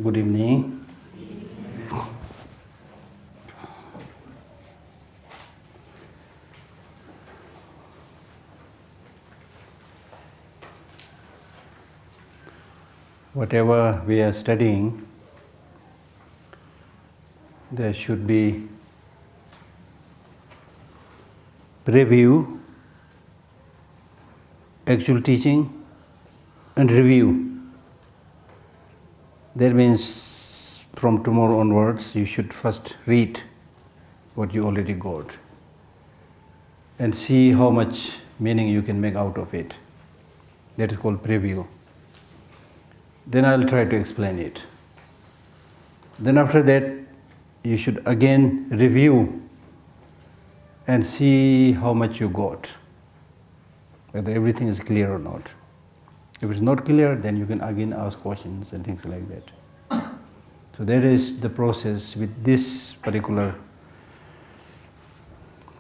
Good evening. Whatever we are studying, there should be preview, actual teaching, and review. That means from tomorrow onwards, you should first read what you already got and see how much meaning you can make out of it. That is called preview. Then I'll try to explain it. Then after that, you should again review and see how much you got, whether everything is clear or not. If it's not clear, then you can again ask questions and things like that. So that is the process with this particular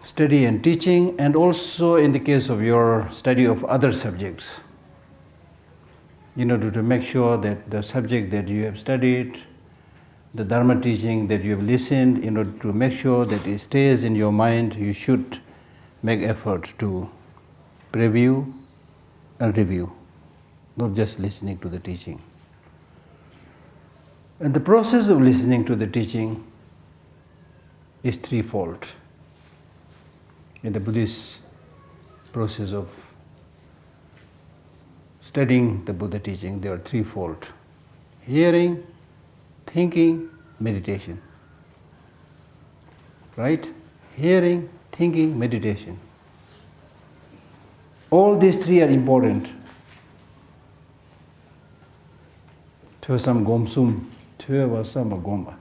study and teaching, and also in the case of your study of other subjects. In order to make sure that the subject that you have studied, the Dharma teaching that you have listened, in order to make sure that it stays in your mind, you should make effort to preview and review, not just listening to the teaching. And the process of listening to the teaching is threefold. In the Buddhist process of studying the Buddha teaching, there are threefold: hearing, thinking, meditation. Right? Hearing, thinking, meditation. All these three are important. Thösam gomsum, thövasam gomba.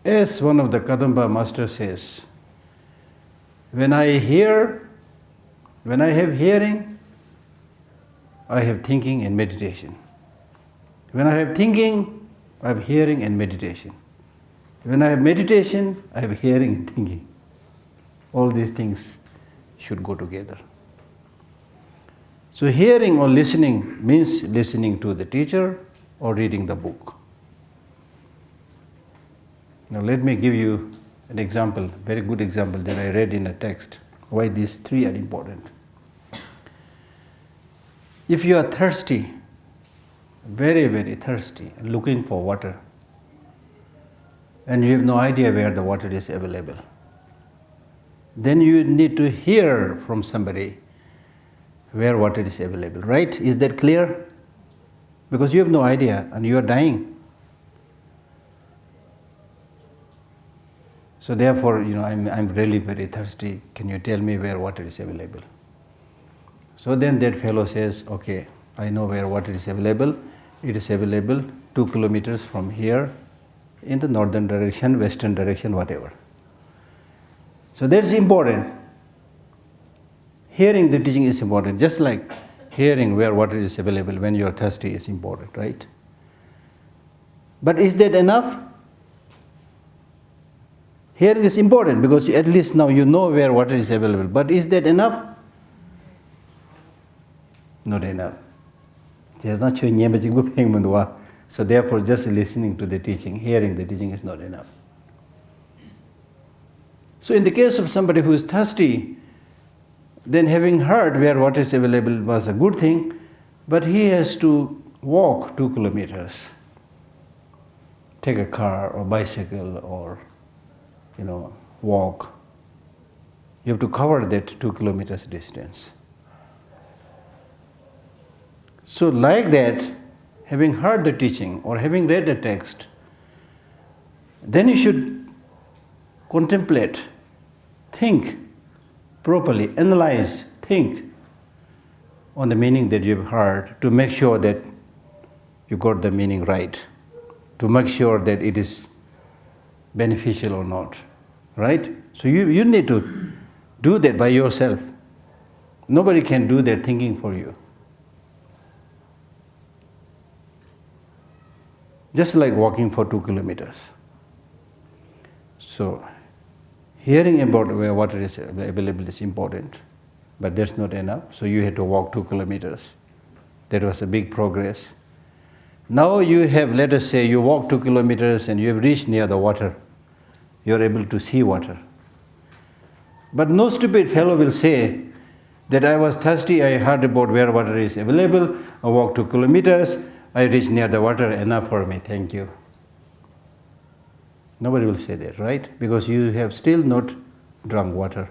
As one of the Kadamba masters says, when I have hearing, I have thinking and meditation. When I have thinking, I have hearing and meditation. When I have meditation, I have hearing and thinking. All these things should go together. So hearing or listening means listening to the teacher or reading the book. Now let me give you an example, very good example that I read in a text, why these three are important. If you are thirsty, very, very thirsty, and looking for water, and you have no idea where the water is available, then you need to hear from somebody where water is available, right? Is that clear? Because you have no idea and you are dying. So therefore, I'm really very thirsty. Can you tell me where water is available? So then that fellow says, okay, I know where water is available. It is available 2 kilometers from here in the northern direction, western direction, whatever. So that's important. Hearing the teaching is important, just like hearing where water is available when you are thirsty is important, right? But is that enough? Hearing is important because at least now you know where water is available. But is that enough? Not enough. So therefore, just listening to the teaching, hearing the teaching is not enough. So in the case of somebody who is thirsty, then having heard where water is available was a good thing, but he has to walk 2 kilometers, take a car or bicycle or walk. You have to cover that 2 kilometers distance. So like that, having heard the teaching or having read the text, then you should contemplate, think properly, analyze, think on the meaning that you have heard to make sure that you got the meaning right, to make sure that it is beneficial or not. Right? So you need to do that by yourself. Nobody can do that thinking for you. Just like walking for 2 kilometers. So hearing about where water is available is important, but that's not enough. So you have to walk 2 kilometers That was a big progress. Now you have, let us say, you walk 2 kilometers and you have reached near the water. You are able to see water. But no stupid fellow will say that I was thirsty, I heard about where water is available, I walked 2 kilometers, I reached near the water, enough for me, thank you. Nobody will say that, right? Because you have still not drunk water.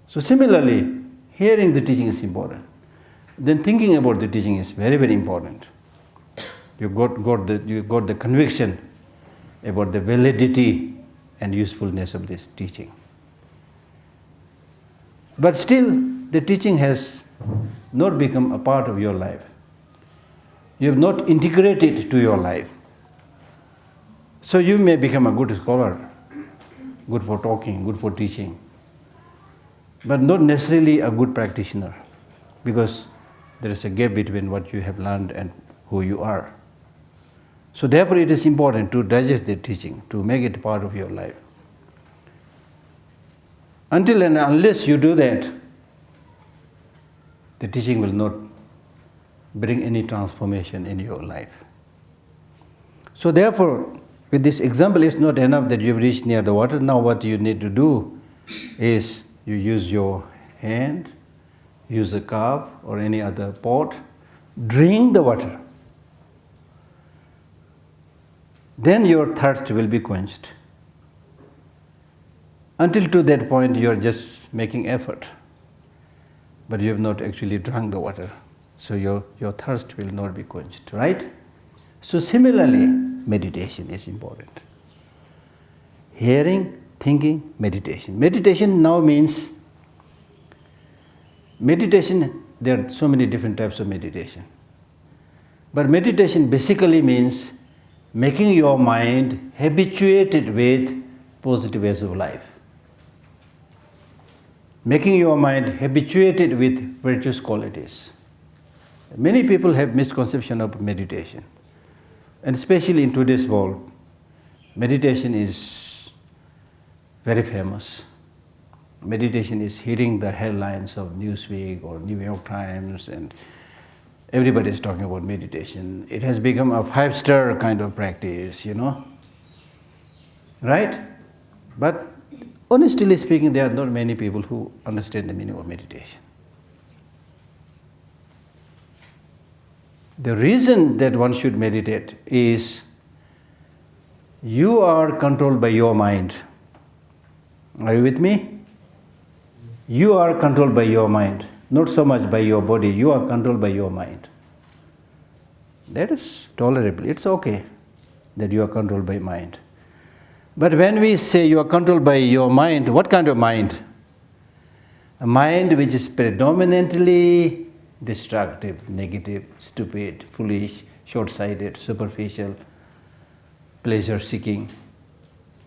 So similarly, hearing the teaching is important. Then thinking about the teaching is very, very important. You got the conviction about the validity and usefulness of this teaching. But still, the teaching has not become a part of your life. You have not integrated it to your life. So you may become a good scholar, good for talking, good for teaching, but not necessarily a good practitioner, because there is a gap between what you have learned and who you are. So therefore it is important to digest the teaching, to make it part of your life. Until and unless you do that, the teaching will not bring any transformation in your life. So therefore, with this example, it's not enough that you've reached near the water. Now what you need to do is you use your hand, use a cup or any other pot, drink the water. Then your thirst will be quenched. Until to that point, you are just making effort, but you have not actually drunk the water. So your thirst will not be quenched, right? So similarly, meditation is important. Hearing, thinking, meditation. Meditation now means, meditation, there are so many different types of meditation. But meditation basically means making your mind habituated with positive ways of life. Making your mind habituated with virtuous qualities. Many people have misconception of meditation. And especially in today's world, meditation is very famous. Meditation is hitting the headlines of Newsweek or New York Times, and everybody is talking about meditation. It has become a 5-star kind of practice, right? But honestly speaking, there are not many people who understand the meaning of meditation. The reason that one should meditate is you are controlled by your mind. Are you with me? You are controlled by your mind, not so much by your body. You are controlled by your mind. That is tolerable. It's okay that you are controlled by mind. But when we say you are controlled by your mind, what kind of mind? A mind which is predominantly destructive, negative, stupid, foolish, short-sighted, superficial, pleasure-seeking,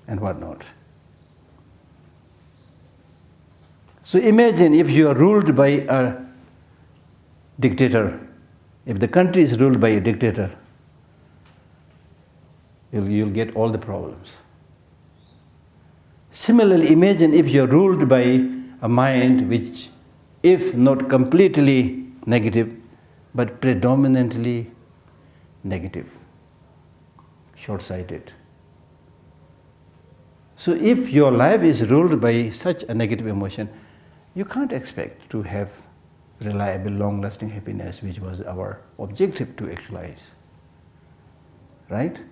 and whatnot. So imagine if you are ruled by a dictator, if the country is ruled by a dictator, you'll get all the problems. Similarly, imagine if you are ruled by a mind which, if not completely negative, but predominantly negative, short-sighted. So if your life is ruled by such a negative emotion, you can't expect to have reliable, long-lasting happiness, which was our objective to actualize, right?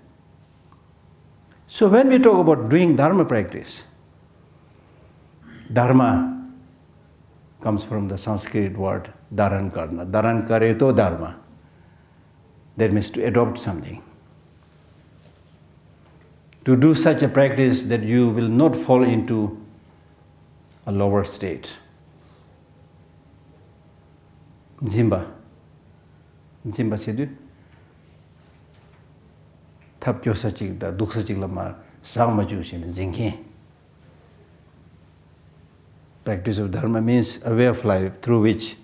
So when we talk about doing Dharma practice, Dharma comes from the Sanskrit word dharan karna. Dharan kare to dharma. That means to adopt something. To do such a practice that you will not fall into a lower state. Zimba. Zimba sedu. Thap kyo sachik da duk sachik lama sang maju shin zinghe. Practice of Dharma means a way of life through which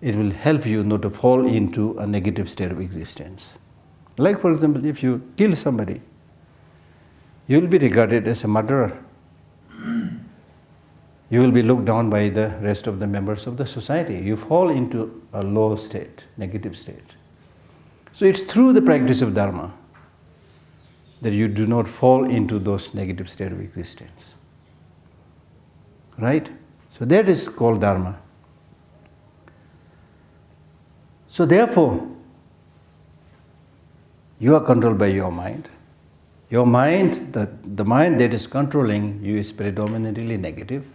it will help you not to fall into a negative state of existence. Like, for example, if you kill somebody, you will be regarded as a murderer. you will be looked down by the rest of the members of the society. You fall into a low state, negative state. So it's through the practice of Dharma that you do not fall into those negative state of existence. Right? So that is called Dharma. So therefore, you are controlled by your mind. Your mind, the mind that is controlling you is predominantly negative.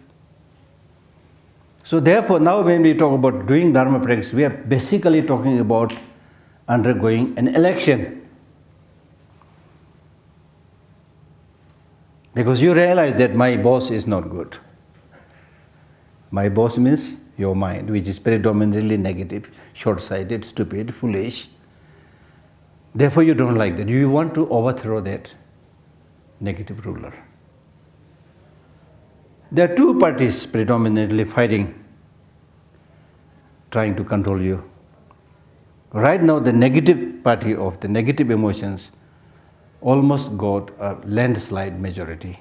So therefore, now when we talk about doing Dharma practice, we are basically talking about undergoing an election. Because you realize that my boss is not good. My boss means your mind, which is predominantly negative, short-sighted, stupid, foolish. Therefore you don't like that. You want to overthrow that negative ruler. There are two parties predominantly fighting, trying to control you. Right now the negative party of the negative emotions almost got a landslide majority.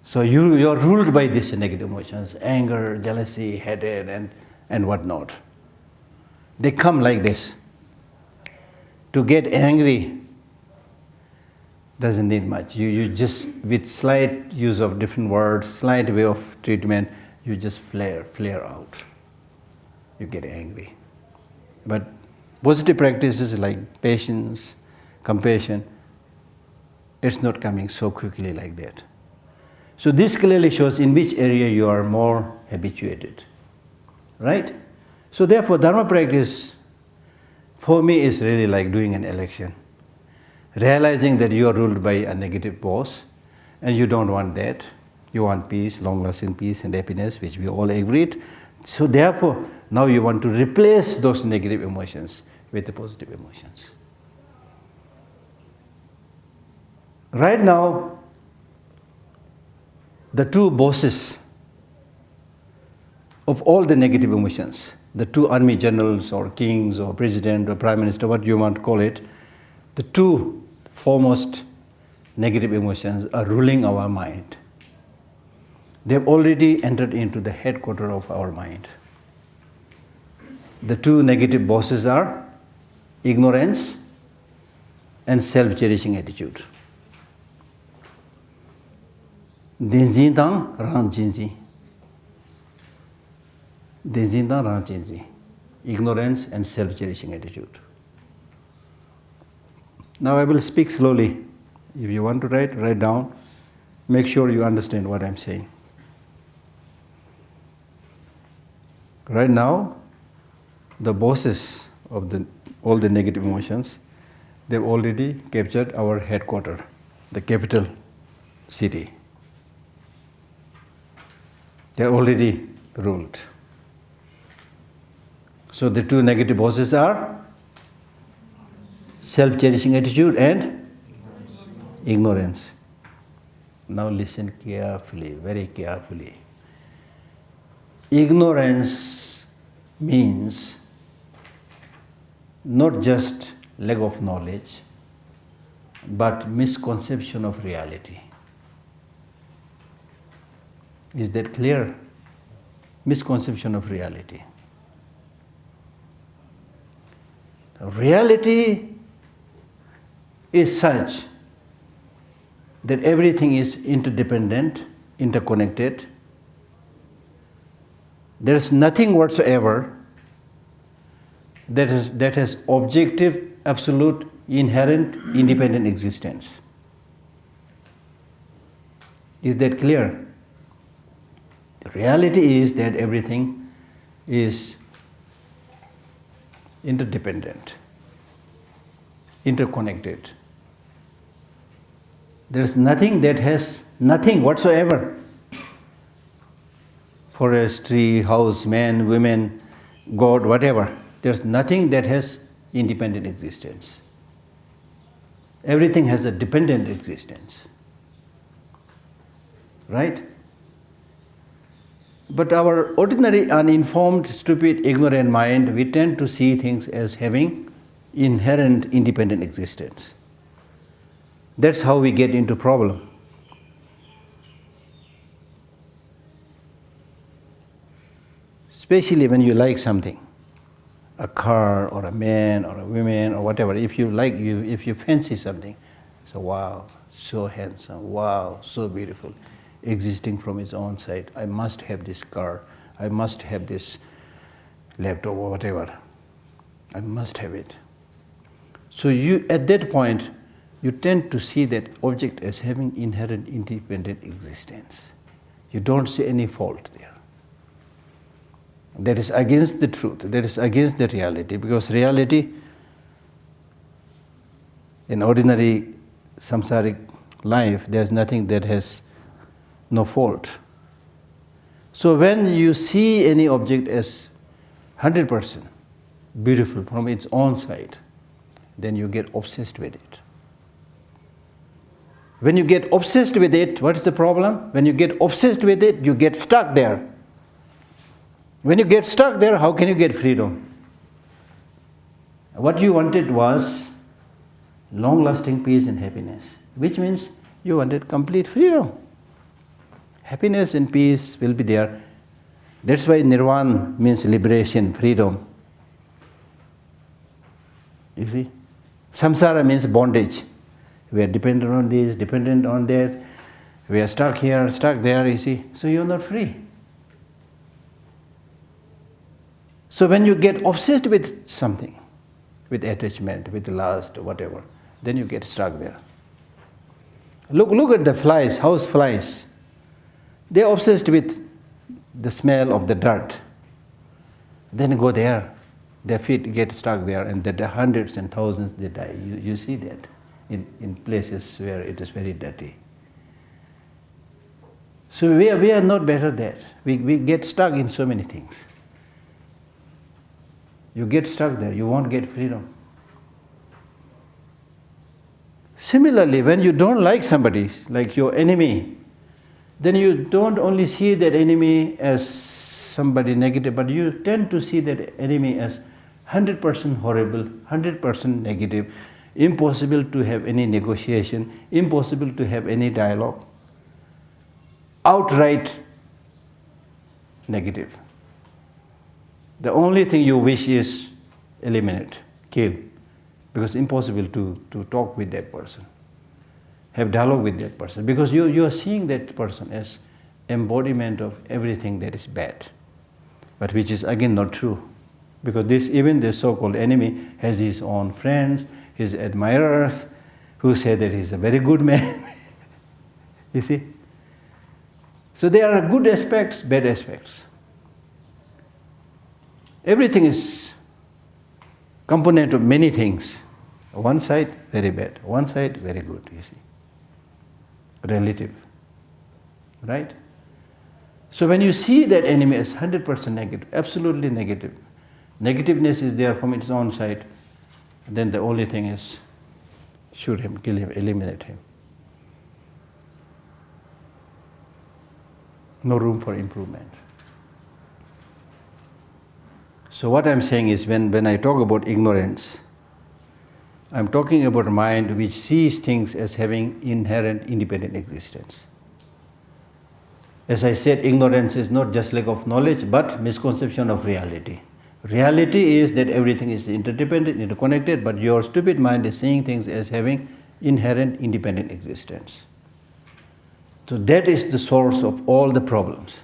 So you are ruled by these negative emotions, anger, jealousy, hatred, and whatnot. They come like this. To get angry doesn't need much. You just, with slight use of different words, slight way of treatment, you just flare out. You get angry. But positive practices like patience, compassion, it's not coming so quickly like that. So this clearly shows in which area you are more habituated, right? So therefore, Dharma practice for me is really like doing an election. Realizing that you are ruled by a negative boss and you don't want that. You want peace, long-lasting peace and happiness, which we all agreed. So therefore, now you want to replace those negative emotions with the positive emotions. Right now, the two bosses of all the negative emotions, the two army generals or kings or president or prime minister, what you want to call it, the two foremost negative emotions are ruling our mind. They have already entered into the headquarters of our mind. The two negative bosses are ignorance and self-cherishing attitude. Dinjintang rang jinji. Dinjintang rang jinji. Ignorance and self-cherishing attitude. Now I will speak slowly. If you want to write down. Make sure you understand what I'm saying. Right now, the bosses of all the negative emotions, they've already captured our headquarters, the capital city. They're already ruled. So the two negative bosses are self-cherishing attitude and ignorance. Now listen carefully, very carefully. Ignorance means not just lack of knowledge, but misconception of reality. Is that clear? Misconception of reality. Reality is such that everything is interdependent, interconnected. There is nothing whatsoever that has objective, absolute, inherent, independent existence. Is that clear? The reality is that everything is interdependent, interconnected. There is nothing that has nothing whatsoever. Forest, tree, house, man, women, God, whatever. There's nothing that has independent existence. Everything has a dependent existence. Right? But our ordinary, uninformed, stupid, ignorant mind, we tend to see things as having inherent independent existence. That's how we get into problem. especially when you like something, a car or a man or a woman or whatever. If you fancy something, so wow, so handsome, wow, so beautiful, existing from its own side. I must have this car, I must have this laptop or whatever. I must have it. So you, at that point, you tend to see that object as having inherent independent existence. You don't see any fault there. That is against the truth, that is against the reality, because reality, in ordinary samsaric life, there's nothing that has no fault. So when you see any object as 100% beautiful from its own side, then you get obsessed with it. When you get obsessed with it, what is the problem? When you get obsessed with it, you get stuck there. When you get stuck there, how can you get freedom? What you wanted was long-lasting peace and happiness, which means you wanted complete freedom. Happiness and peace will be there. That's why nirvana means liberation, freedom. You see? Samsara means bondage. We are dependent on this, dependent on that. We are stuck here, stuck there, you see. So you are not free. So when you get obsessed with something, with attachment, with lust, whatever, then you get stuck there. Look at the flies, house flies. They are obsessed with the smell of the dirt. Then go there, their feet get stuck there, and the hundreds and thousands they die. You see that in places where it is very dirty. So we are not better there. We get stuck in so many things. You get stuck there, you won't get freedom. Similarly, when you don't like somebody, like your enemy, then you don't only see that enemy as somebody negative, but you tend to see that enemy as 100% horrible, 100% negative, impossible to have any negotiation, impossible to have any dialogue, outright negative. The only thing you wish is eliminate, kill, because impossible to talk with that person, have dialogue with that person, because you are seeing that person as embodiment of everything that is bad, but which is again not true, because even the so-called enemy has his own friends, his admirers, who say that he's a very good man. You see? So there are good aspects, bad aspects. Everything is component of many things. One side, very bad. One side, very good, you see. Relative. Right? So when you see that enemy as 100% negative, absolutely negative, negativeness is there from its own side, then the only thing is shoot him, kill him, eliminate him. No room for improvement. So what I'm saying is, when I talk about ignorance, I'm talking about a mind which sees things as having inherent independent existence. As I said, ignorance is not just lack of knowledge, but misconception of reality. Reality is that everything is interdependent, interconnected, but your stupid mind is seeing things as having inherent independent existence. So that is the source of all the problems.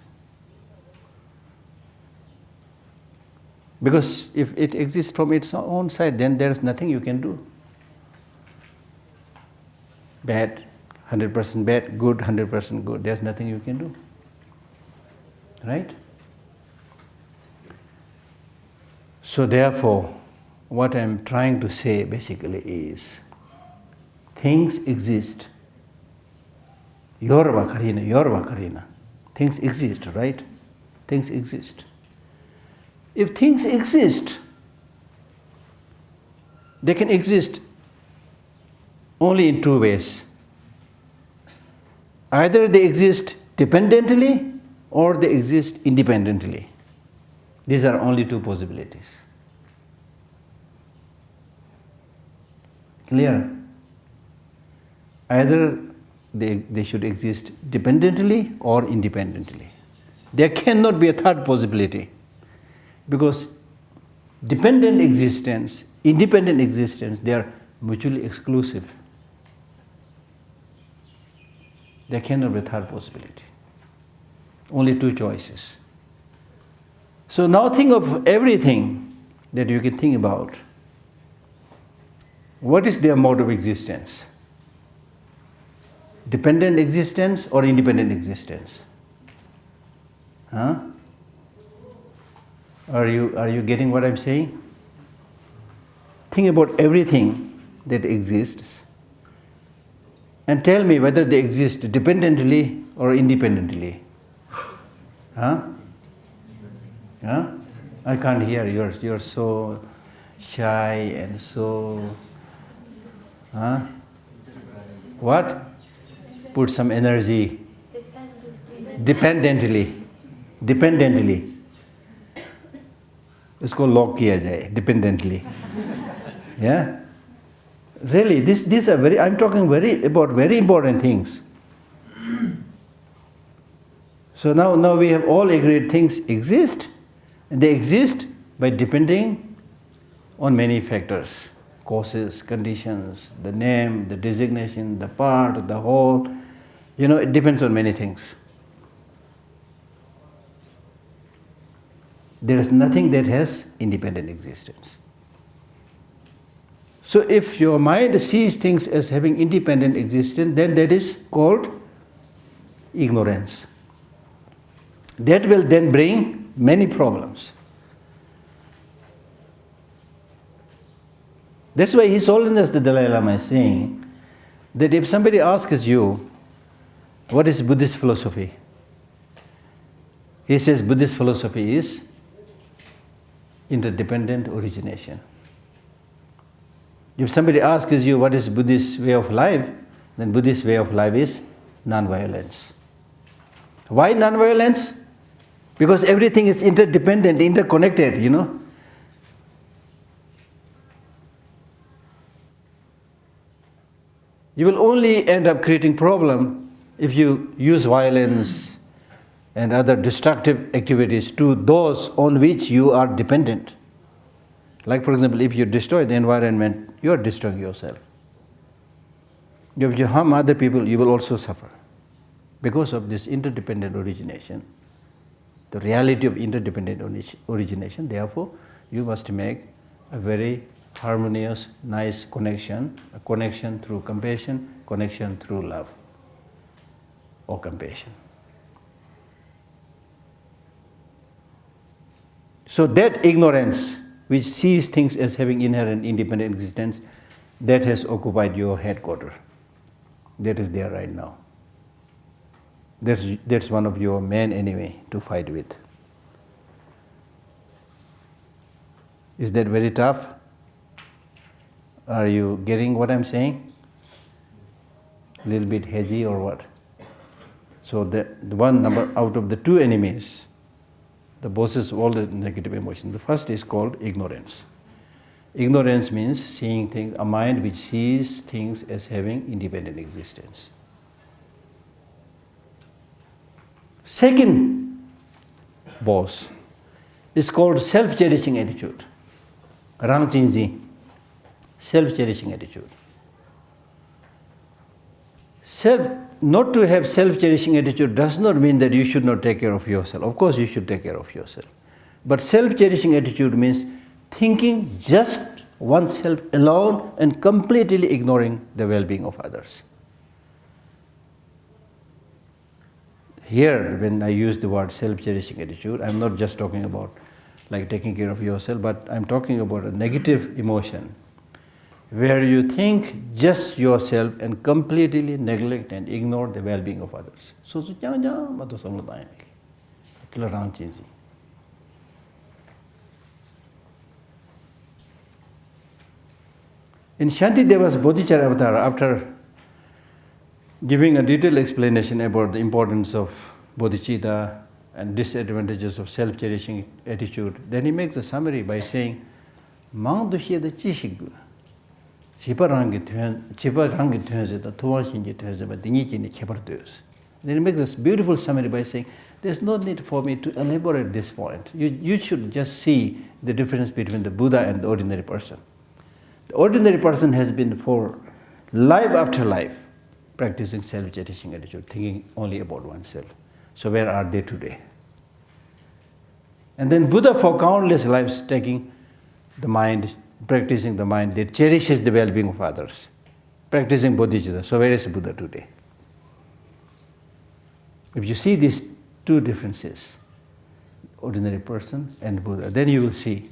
Because if it exists from its own side, then there is nothing you can do. Bad, 100% bad, good, 100% good, there's nothing you can do. Right? So therefore, what I'm trying to say basically is, things exist. Yorva karina. Things exist, right? Things exist. If things exist, they can exist only in two ways. Either they exist dependently or they exist independently. These are only two possibilities. Clear? Either they should exist dependently or independently. There cannot be a third possibility. Because dependent existence, independent existence, they are mutually exclusive. There cannot be a third possibility. Only two choices. So now think of everything that you can think about. What is their mode of existence? Dependent existence or independent existence? Huh? Are you getting what I'm saying? Think about everything that exists and tell me whether they exist dependently or independently. Huh? Huh? I can't hear. You're so shy and so. Huh? What? Put some energy. Dependently. इसको lock किया जाए dependently. Yeah? Really, these are I'm talking about very important things. So now we have all agreed things exist, and they exist by depending on many factors. Causes, conditions, the name, the designation, the part, the whole. It depends on many things. There is nothing that has independent existence. So if your mind sees things as having independent existence, then that is called ignorance. That will then bring many problems. That's why His Holiness the Dalai Lama is saying that if somebody asks you, what is Buddhist philosophy? He says Buddhist philosophy is interdependent origination. If somebody asks you what is Buddhist way of life, then Buddhist way of life is non-violence. Why non-violence? Because everything is interdependent, interconnected, You will only end up creating problem if you use violence and other destructive activities to those on which you are dependent. Like, for example, if you destroy the environment, you are destroying yourself. If you harm other people, you will also suffer. Because of this interdependent origination, the reality of interdependent origination, therefore, you must make a very harmonious, nice connection, a connection through compassion, connection through love or compassion. So that ignorance, which sees things as having inherent independent existence, that has occupied your headquarters. That is there right now. That's one of your main enemy to fight with. Is that very tough? Are you getting what I'm saying? A little bit hazy or what? So the one number out of the two enemies, the bosses of all the negative emotions, the first is called ignorance. Ignorance means seeing things, a mind which sees things as having independent existence. Second boss is called self-cherishing attitude. Rang Jinji, self-cherishing attitude. Not to have self-cherishing attitude does not mean that you should not take care of yourself. Of course you should take care of yourself. But self-cherishing attitude means thinking just oneself alone and completely ignoring the well-being of others. Here, when I use the word self-cherishing attitude, I'm not just talking about like taking care of yourself, but I'm talking about a negative emotion where you think just yourself and completely neglect and ignore the well-being of others. So, in Shantideva's Bodhicharya avatar, after giving a detailed explanation about the importance of bodhicitta and disadvantages of self-cherishing attitude, then he makes a summary by saying, Mang dushe da chishigu, chipa rangi tuyanze da tuwa shingi tuyanze ba dingi chini kebar tuyos. Then he makes this beautiful summary by saying, there's no need for me to elaborate this point. You should just see the difference between the Buddha and the ordinary person. The ordinary person has been for life after life practicing self-cherishing attitude, thinking only about oneself. So where are they today? And then Buddha for countless lives taking the mind, practicing the mind that cherishes the well-being of others, practicing bodhicitta. So where is Buddha today? If you see these two differences, ordinary person and Buddha, then you will see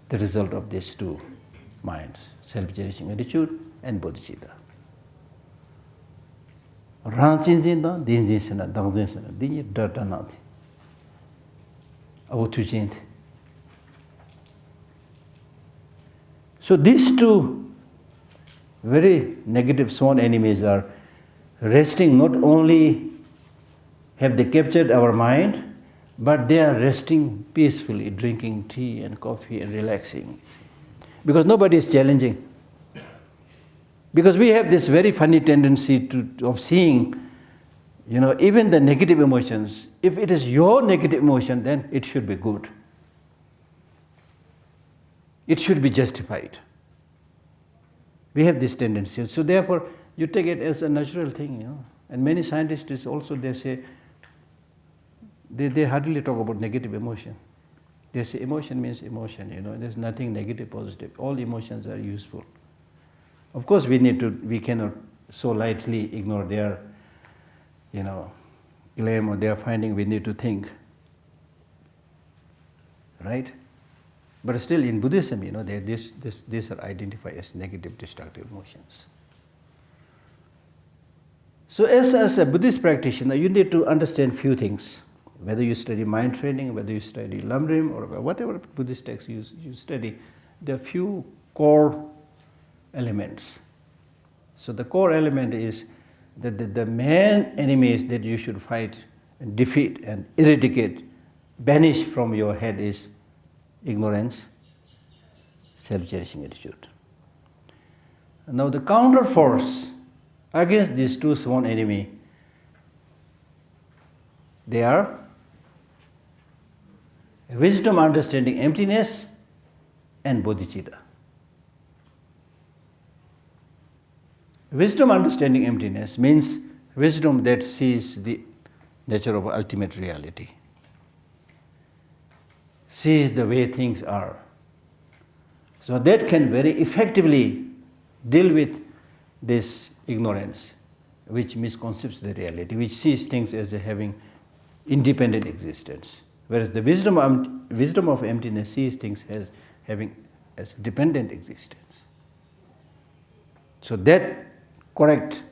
the result of these two minds, self-cherishing attitude and bodhicitta. So these two very negative sworn enemies are resting, not only have they captured our mind, but they are resting peacefully, drinking tea and coffee and relaxing. Because nobody is challenging. Because we have this very funny tendency of seeing, even the negative emotions. If it is your negative emotion, then it should be good. It should be justified. We have this tendency. So therefore, you take it as a natural thing, And many scientists also, they say, they hardly talk about negative emotion. They say emotion means emotion, There's nothing negative, positive. All emotions are useful. Of course, we cannot so lightly ignore their, claim or their finding. We need to think, right? But still, in Buddhism, these are identified as negative, destructive emotions. So, as a Buddhist practitioner, you need to understand few things. Whether you study mind training, whether you study Lamrim, or whatever Buddhist text you study, there are few core elements. So the core element is that the main enemies that you should fight and defeat and eradicate, banish from your head is ignorance, self-cherishing attitude. Now the counter force against these two sworn enemies, they are wisdom understanding emptiness and bodhicitta. Wisdom understanding emptiness means wisdom that sees the nature of ultimate reality, sees the way things are. So that can very effectively deal with this ignorance, which misconceivs the reality, which sees things as having independent existence. Whereas the wisdom of emptiness sees things as having as dependent existence. So that correct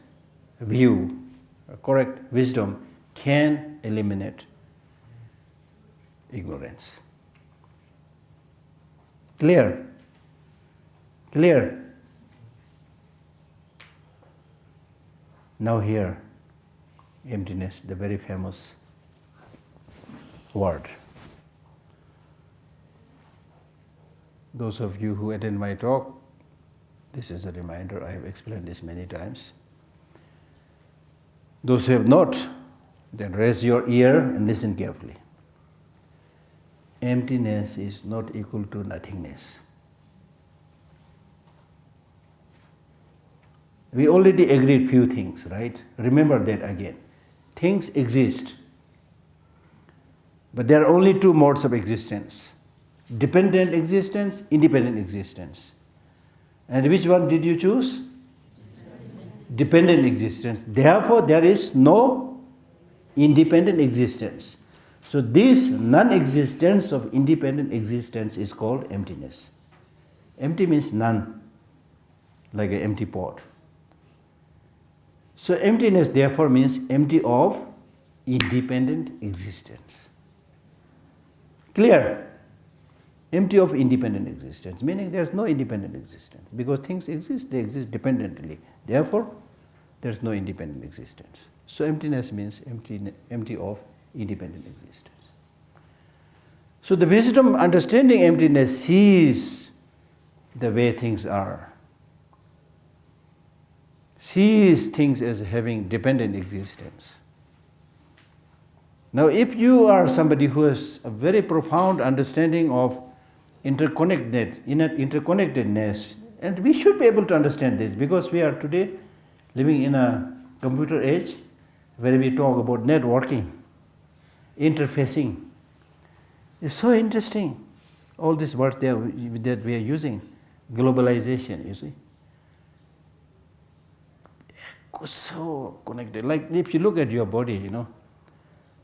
view, correct wisdom can eliminate ignorance. Clear? Clear? Now here, emptiness, the very famous word. Those of you who attend my talk, this is a reminder, I have explained this many times. Those who have not, then raise your ear and listen carefully. Emptiness is not equal to nothingness. We already agreed few things, right? Remember that again. Things exist, but there are only two modes of existence: dependent existence, independent existence. And which one did you choose? Dependent existence. Therefore, there is no independent existence. So this non-existence of independent existence is called emptiness. Empty means none, like an empty pot. So emptiness therefore means empty of independent existence. Clear? Empty of independent existence, meaning there is no independent existence. Because things exist, they exist dependently. Therefore, there is no independent existence. So emptiness means empty of independent existence. So the wisdom understanding emptiness sees the way things are, sees things as having dependent existence. Now, if you are somebody who has a very profound understanding of interconnectedness, and we should be able to understand this because we are today living in a computer age where we talk about networking, interfacing. It's so interesting. All these words that we are using, globalization, you see. So connected. Like if you look at your body,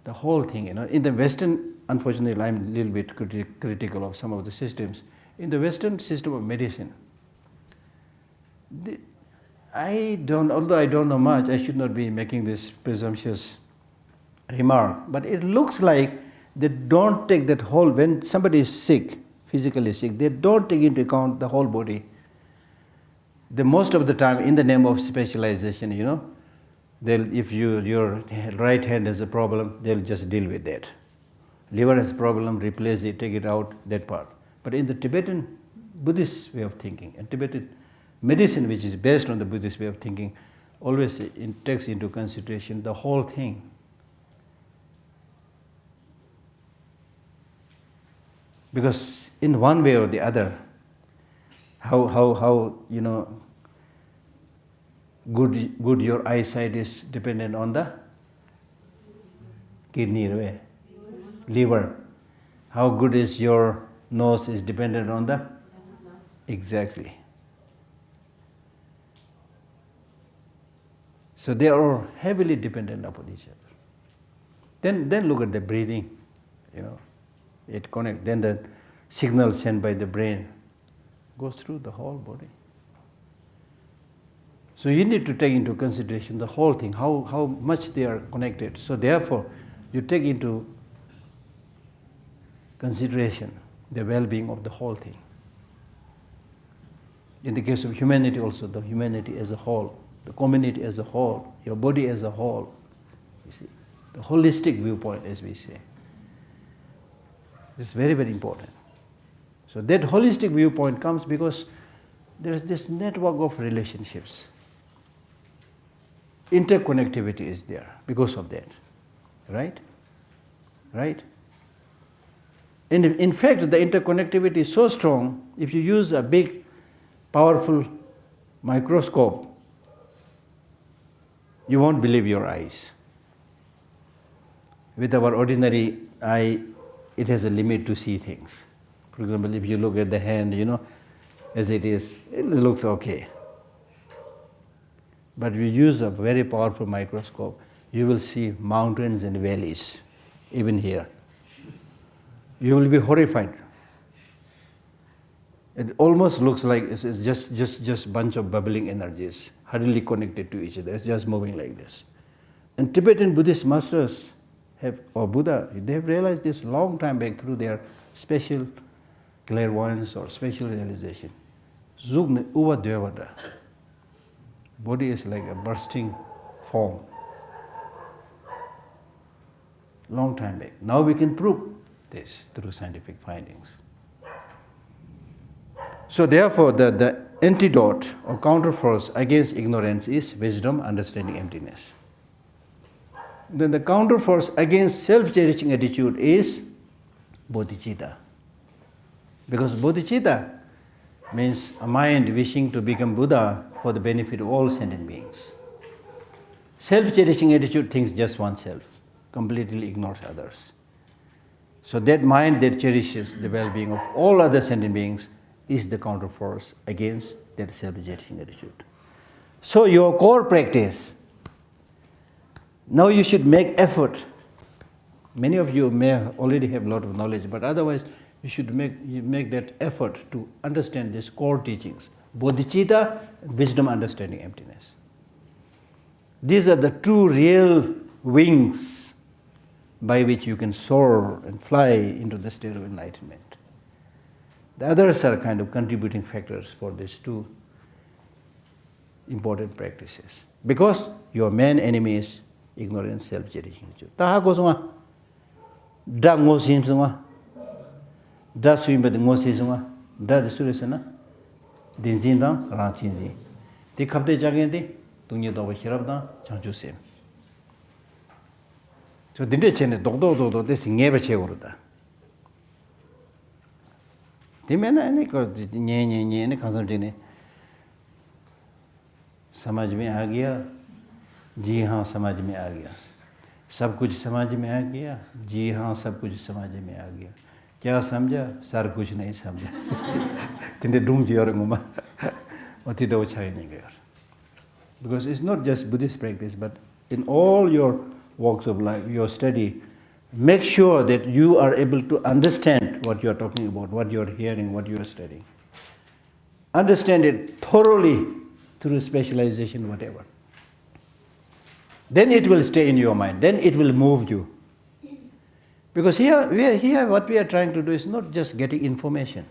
the whole thing, in the Western, unfortunately, I'm a little bit critical of some of the systems. In the Western system of medicine, although I don't know much, I should not be making this presumptuous remark, but it looks like they don't take that whole, when somebody is sick, physically sick, they don't take into account the whole body. Most of the time, in the name of specialization, if your right hand has a problem, they'll just deal with that. Liver has a problem, replace it, take it out, that part. But in the Tibetan Buddhist way of thinking, and Tibetan medicine, which is based on the Buddhist way of thinking, always takes into consideration the whole thing. Because in one way or the other, how good your eyesight is dependent on the kidney, liver. How good is your nose is dependent on the, exactly. So they are heavily dependent upon each other. Then look at the breathing, it connects. Then the signal sent by the brain goes through the whole body. So you need to take into consideration the whole thing, how much they are connected. So therefore, you take into consideration the well-being of the whole thing. In the case of humanity also, the humanity as a whole, the community as a whole, your body as a whole, you see, the holistic viewpoint, as we say. It's very, very important. So that holistic viewpoint comes because there is this network of relationships. Interconnectivity is there because of that, right? Right? And in fact, the interconnectivity is so strong, if you use a big, powerful microscope, you won't believe your eyes. With our ordinary eye, it has a limit to see things. For example, if you look at the hand, as it is, it looks okay. But if you use a very powerful microscope, you will see mountains and valleys, even here. You will be horrified. It almost looks like it's just bunch of bubbling energies, hardly connected to each other. It's just moving like this. And Tibetan Buddhist masters or Buddha, they have realized this long time back through their special clairvoyance or special realization. Zugna uva devada. Body is like a bursting form. Long time back. Now we can prove this through scientific findings. So therefore, the antidote or counterforce against ignorance is wisdom, understanding, emptiness. Then the counterforce against self-cherishing attitude is bodhicitta. Because bodhicitta means a mind wishing to become Buddha for the benefit of all sentient beings. Self-cherishing attitude thinks just oneself, completely ignores others. So that mind that cherishes the well-being of all other sentient beings is the counterforce against that self-cherishing attitude. So your core practice, now you should make effort. Many of you may already have a lot of knowledge, but otherwise you should make that effort to understand these core teachings. Bodhicitta, wisdom, understanding, emptiness. These are the two real wings by which you can soar and fly into the state of enlightenment. The others are kind of contributing factors for these two important practices. Because your main enemy is ignorance, self-cherishing attitude. Taha gosunga, da ngosim sunga, da suimbad ngosi sunga, da surisana, dinzindang ranchinzi. Ti kapte jagendi, tunye dawa hirabda, chanchu sem. So dinde chene do this ngebe che uruda. Dimena ne ko nye ne kansam chene समझ में आ गया जी हाँ समझ में आ गया सब कुछ समझ में आ गया जी हाँ सब कुछ समझ में आ गया क्या समझा सर कुछ नहीं समझा तिंदे डूंग जी और गुमा और तिंदे वो छाई नहीं गया because it's not just Buddhist practice but in all your walks of life your study make sure that you are able to understand what you are talking about what you are hearing what you are studying understand it thoroughly through specialization, whatever. Then it will stay in your mind. Then it will move you. Because here what we are trying to do is not just getting information.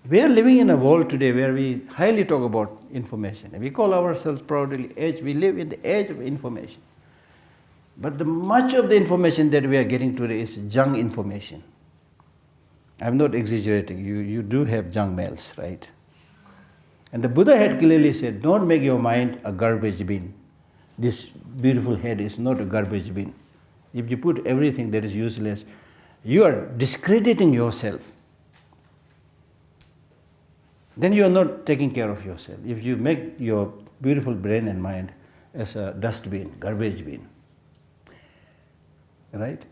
We are living in a world today where we highly talk about information. We call ourselves proudly age. We live in the age of information. But much of the information that we are getting today is junk information. I'm not exaggerating. You do have junk mails, right? And the Buddha had clearly said, don't make your mind a garbage bin. This beautiful head is not a garbage bin. If you put everything that is useless, you are discrediting yourself. Then you are not taking care of yourself. If you make your beautiful brain and mind as a dustbin, garbage bin. Right?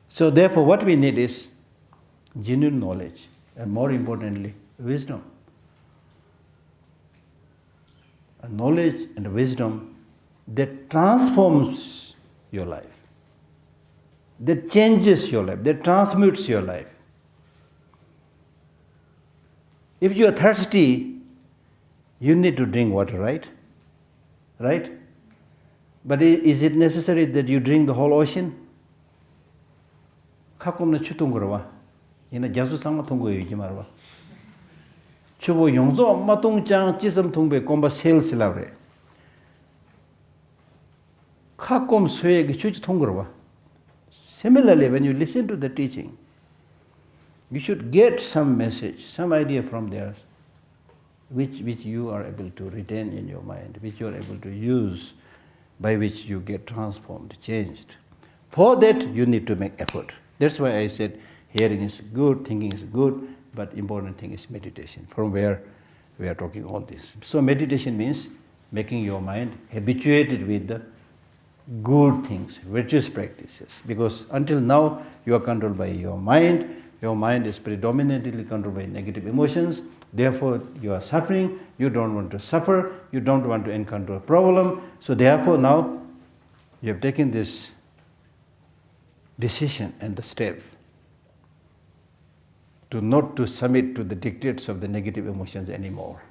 So therefore what we need is genuine knowledge and more importantly, wisdom. A knowledge and wisdom that transforms your life, that changes your life, that transmutes your life. If you are thirsty, you need to drink water, right? Right? But is it necessary that you drink the whole ocean? Kakumna chutungurwa. Ina jasu sangma tungu yuji marwa. Chubo yongzo matung chang chisam tungbe komba sales lavre. Kakum suye gi chuch tungurwa. Similarly, when you listen to the teaching, you should get some message, some idea from there, which you are able to retain in your mind, which you are able to use, by which you get transformed, changed. For that, you need to make effort. That's why I said hearing is good, thinking is good, but important thing is meditation, from where we are talking all this. So meditation means making your mind habituated with the good things, virtuous practices. Because until now, you are controlled by your mind. Your mind is predominantly controlled by negative emotions. Therefore, you are suffering. You don't want to suffer. You don't want to encounter a problem. So therefore, now you have taken this decision and the step to not to submit to the dictates of the negative emotions anymore.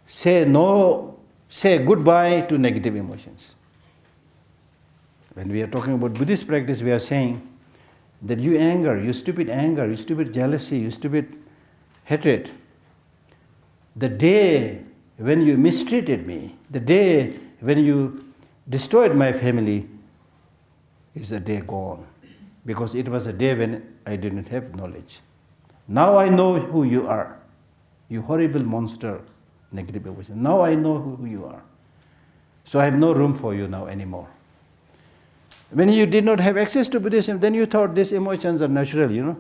Say no, say goodbye to negative emotions. When we are talking about Buddhist practice, we are saying that you stupid anger, you stupid jealousy, you stupid hatred, the day when you mistreated me, the day when you destroyed my family is a day gone. Because it was a day when I didn't have knowledge. Now I know who you are. You horrible monster, negative emotion. Now I know who you are. So I have no room for you now anymore. When you did not have access to Buddhism, then you thought these emotions are natural,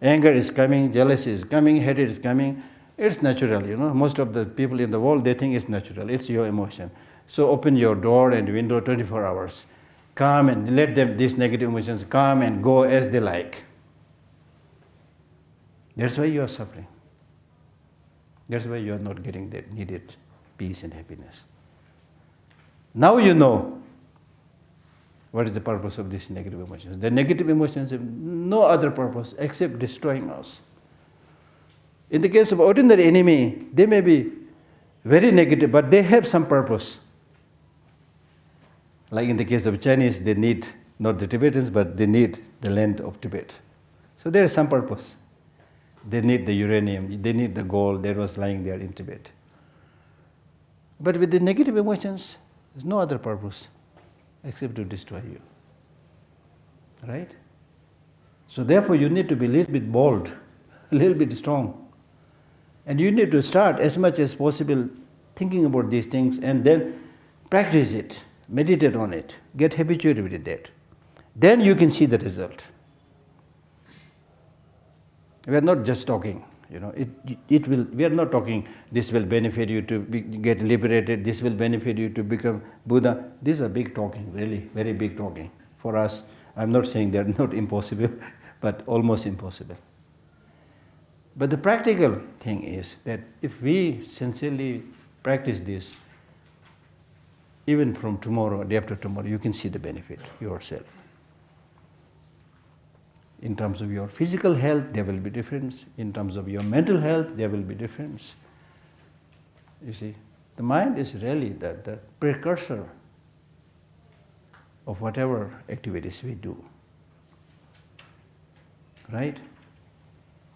Anger is coming, jealousy is coming, hatred is coming. It's natural, Most of the people in the world, they think it's natural. It's your emotion. So open your door and window 24 hours. Come and let them, these negative emotions come and go as they like. That's why you are suffering. That's why you are not getting that needed peace and happiness. Now you know what is the purpose of these negative emotions. The negative emotions have no other purpose except destroying us. In the case of ordinary enemy, they may be very negative, but they have some purpose. Like in the case of Chinese, they need not the Tibetans, but they need the land of Tibet. So there is some purpose. They need the uranium, they need the gold that was lying there in Tibet. But with the negative emotions, there's no other purpose except to destroy you. Right? So therefore you need to be a little bit bold, a little bit strong. And you need to start as much as possible thinking about these things and then practice it. Meditate on it. Get habituated with that. Then you can see the result. We are not just talking. It will. We are not talking. This will benefit you to get liberated. This will benefit you to become Buddha. These are big talking, really, very big talking. For us, I'm not saying they're not impossible, but almost impossible. But the practical thing is that if we sincerely practice this, even from tomorrow, day after tomorrow, you can see the benefit yourself. In terms of your physical health, there will be difference. In terms of your mental health, there will be difference. You see, the mind is really the precursor of whatever activities we do. Right?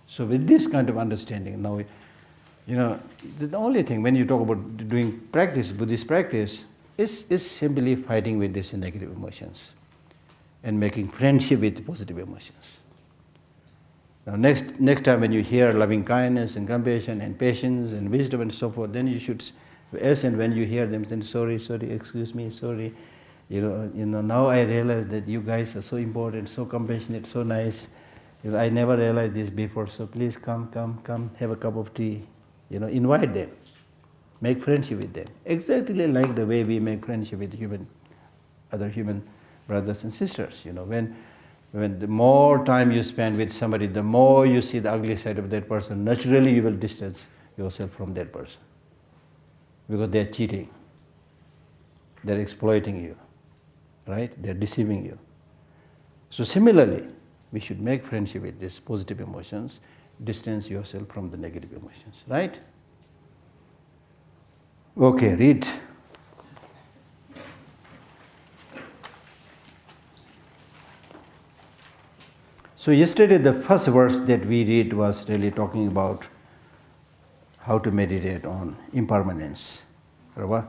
So with this kind of understanding, now, the only thing when you talk about doing practice, Buddhist practice, is simply fighting with these negative emotions and making friendship with positive emotions. Now next time when you hear loving kindness and compassion and patience and wisdom and so forth, then you should, as and when you hear them, then sorry, excuse me, sorry. Now I realize that you guys are so important, so compassionate, so nice. I never realized this before, so please come, have a cup of tea. Invite them. Make friendship with them. Exactly like the way we make friendship with other human brothers and sisters. When the more time you spend with somebody, the more you see the ugly side of that person, naturally you will distance yourself from that person. Because they are cheating. They are exploiting you. Right? They are deceiving you. So similarly, we should make friendship with these positive emotions, distance yourself from the negative emotions. Right? Okay, read. So yesterday the first verse that we read was really talking about how to meditate on impermanence. Right?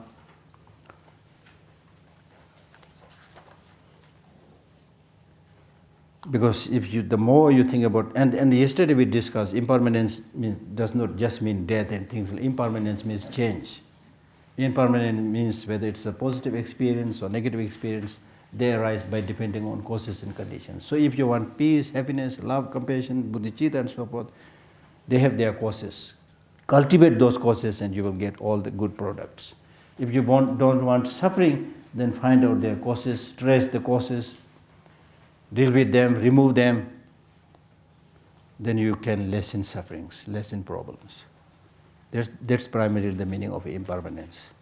Because the more you think about, and yesterday we discussed, impermanence does not just mean death and things. Impermanence means change. Impermanence means whether it's a positive experience or negative experience, they arise by depending on causes and conditions. So if you want peace, happiness, love, compassion, bodhicitta and so forth, they have their causes. Cultivate those causes and you will get all the good products. If you don't want suffering, then find out their causes, trace the causes, deal with them, remove them, then you can lessen sufferings, lessen problems. That's primarily the meaning of impermanence.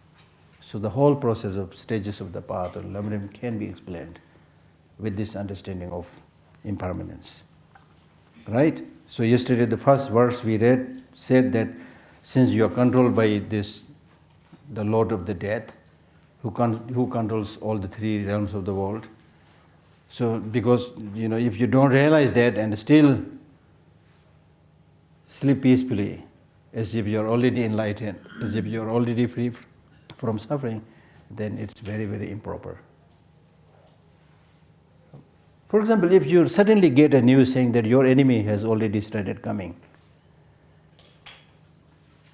So the whole process of stages of the path or labyrinth can be explained with this understanding of impermanence. Right? So yesterday the first verse we read said that since you are controlled by this, the Lord of the Death, who controls all the three realms of the world. So because if you don't realize that and still sleep peacefully, as if you are already enlightened, as if you are already free from suffering, then it's very, very improper. For example, if you suddenly get a news saying that your enemy has already started coming,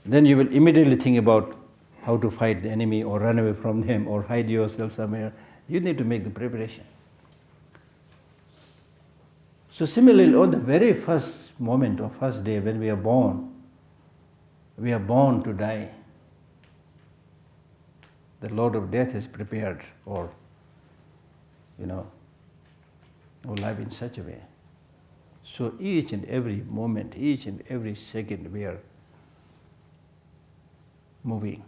then you will immediately think about how to fight the enemy or run away from them or hide yourself somewhere. You need to make the preparation. So similarly, on the very first moment or first day when we are born to die. The Lord of Death is prepared for, our life in such a way. So each and every moment, each and every second, we are moving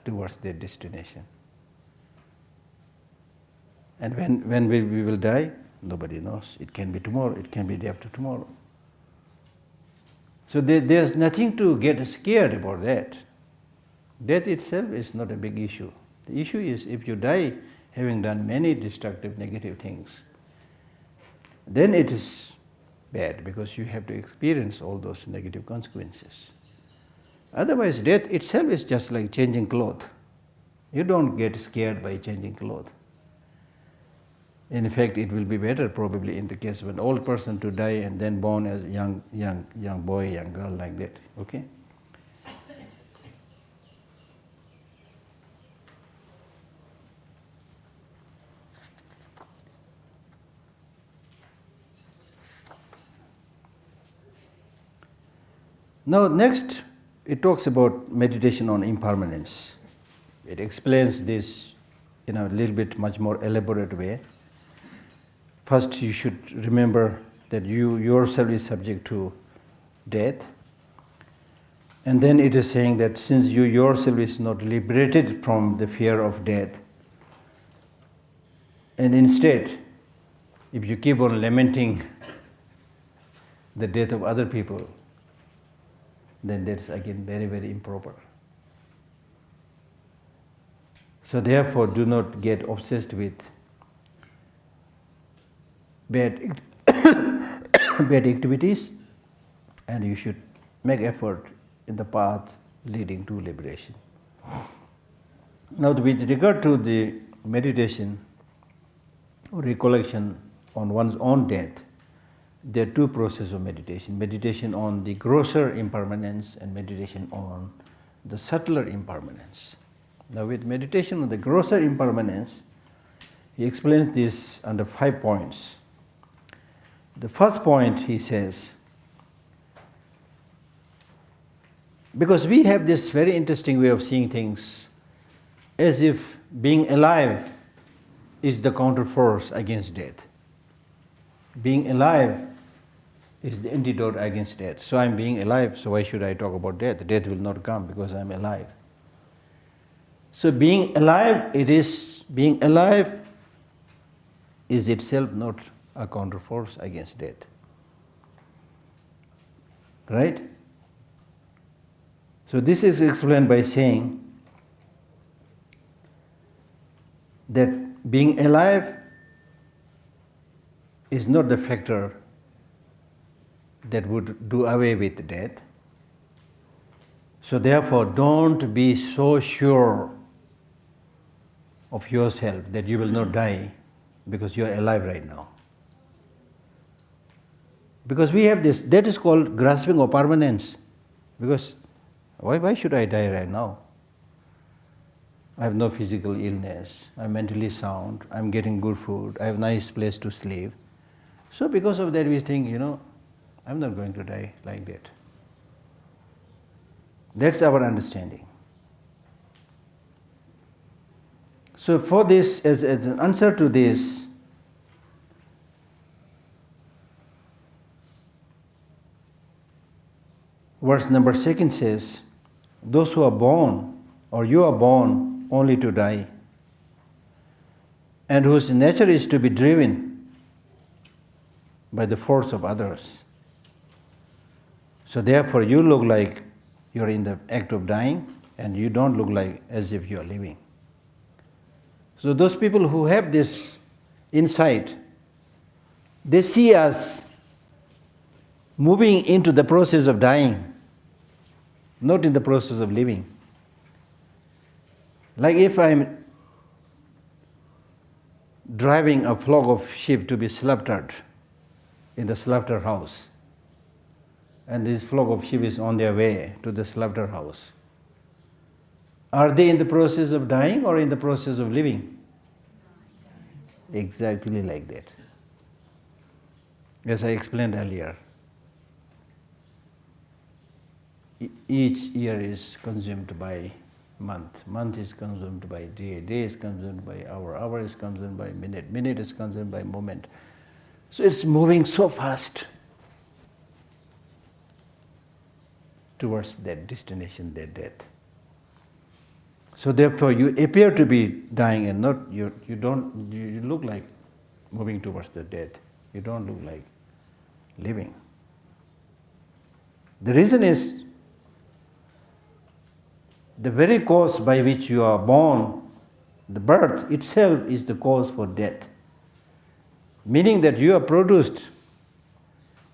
towards their destination. And when we will die, nobody knows. It can be tomorrow, it can be day after tomorrow. So there's nothing to get scared about that. Death itself is not a big issue. The issue is if you die having done many destructive, negative things, then it is bad because you have to experience all those negative consequences. Otherwise, death itself is just like changing clothes. You don't get scared by changing clothes. In fact, it will be better probably in the case of an old person to die and then born as a young boy, young girl like that. Okay? Now next, it talks about meditation on impermanence. It explains this in a little bit much more elaborate way. First, you should remember that you yourself is subject to death. And then it is saying that since you yourself is not liberated from the fear of death, and instead, if you keep on lamenting the death of other people, then that's again very, very improper. So therefore, do not get obsessed with bad activities, and you should make effort in the path leading to liberation. Now, with regard to the meditation or recollection on one's own death, there are two processes of meditation. Meditation on the grosser impermanence and meditation on the subtler impermanence. Now, with meditation on the grosser impermanence, he explains this under 5 points. The first point, he says, because we have this very interesting way of seeing things as if being alive is the counterforce against death. Being alive is the antidote against death. So I'm being alive, so why should I talk about death? Death will not come because I'm alive. So being alive is itself not a counterforce against death. Right? So this is explained by saying that being alive is not the factor that would do away with death. So therefore, don't be so sure of yourself that you will not die because you are alive right now. Because we have this, that is called grasping of permanence. Because why should I die right now? I have no physical illness, I'm mentally sound, I'm getting good food, I have a nice place to sleep. So because of that we think, I'm not going to die like that. That's our understanding. So for this, as an answer to this, verse number 2 says, those who are born, or you are born only to die, and whose nature is to be driven by the force of others. So therefore you look like you're in the act of dying, and you don't look like as if you are living. So those people who have this insight, they see us moving into the process of dying, not in the process of living. Like if I'm driving a flock of sheep to be slaughtered in the slaughterhouse, and this flock of sheep is on their way to the slaughterhouse, are they in the process of dying or in the process of living? Exactly like that. As I explained earlier, each year is consumed by month, month is consumed by day, day is consumed by hour, hour is consumed by minute, minute is consumed by moment. So it's moving so fast towards that destination, that death. So therefore you appear to be dying and not, you look like moving towards the death. You don't look like living. The reason is the very cause by which you are born, the birth itself is the cause for death. Meaning that you are produced,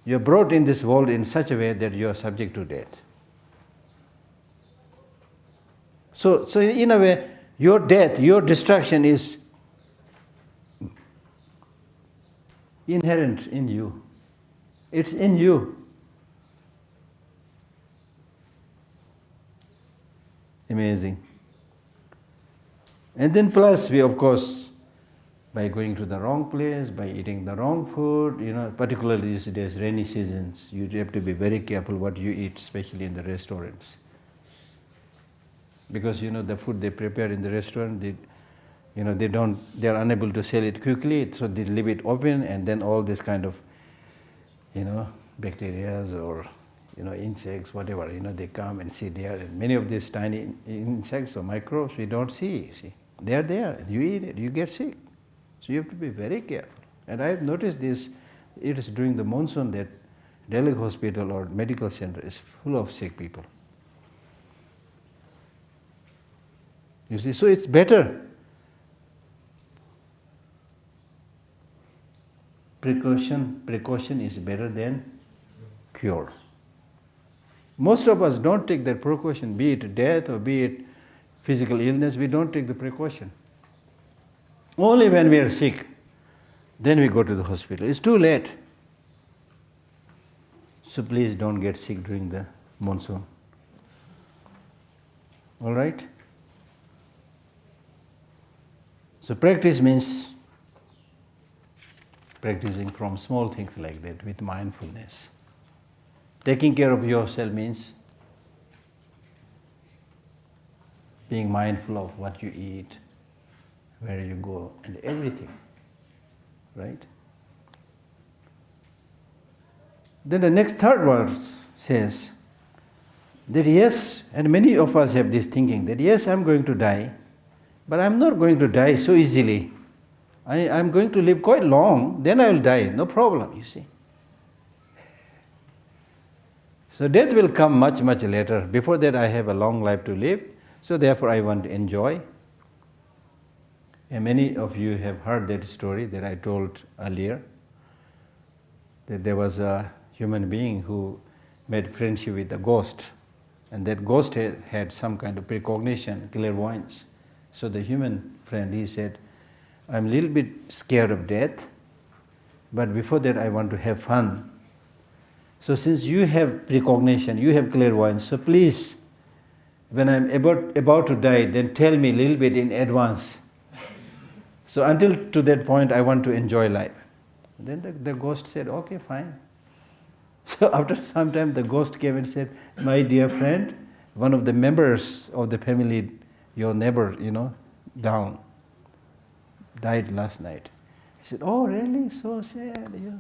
you are brought in this world in such a way that you are subject to death. So in a way, your death, your destruction is inherent in you. It's in you. Amazing. And then plus we of course by going to the wrong place, by eating the wrong food, particularly these days, rainy seasons, you have to be very careful what you eat, especially in the restaurants. Because the food they prepare in the restaurant, they are unable to sell it quickly, so they leave it open, and then all this kind of, bacteria or, insects, whatever, they come and sit there, and many of these tiny insects or microbes we don't see, They are there, you eat it, you get sick. So you have to be very careful. And I have noticed this, it is during the monsoon that Delhi hospital or medical center is full of sick people. You see, so it's better. Precaution is better than cure. Most of us don't take that precaution, be it death or be it physical illness, we don't take the precaution. Only when we are sick, then we go to the hospital. It's too late. So please don't get sick during the monsoon. All right? So practice means practicing from small things like that with mindfulness. Taking care of yourself means being mindful of what you eat, where you go, and everything, right? Then the next third verse says that yes, and many of us have this thinking that yes, I'm going to die, but I'm not going to die so easily. I'm going to live quite long, then I will die, no problem, you see. So death will come much, much later. Before that I have a long life to live, so therefore I want to enjoy. And many of you have heard that story that I told earlier, that there was a human being who made friendship with a ghost, and that ghost had some kind of precognition, clairvoyance. So the human friend, he said, I'm a little bit scared of death, but before that I want to have fun. So since you have precognition, you have clairvoyance, so please, when I'm about to die, then tell me a little bit in advance. So until to that point, I want to enjoy life. Then the ghost said, okay, fine. So after some time, the ghost came and said, my dear friend, one of the members of the family, your neighbor, down, died last night. He said, oh, really? So sad. Yeah.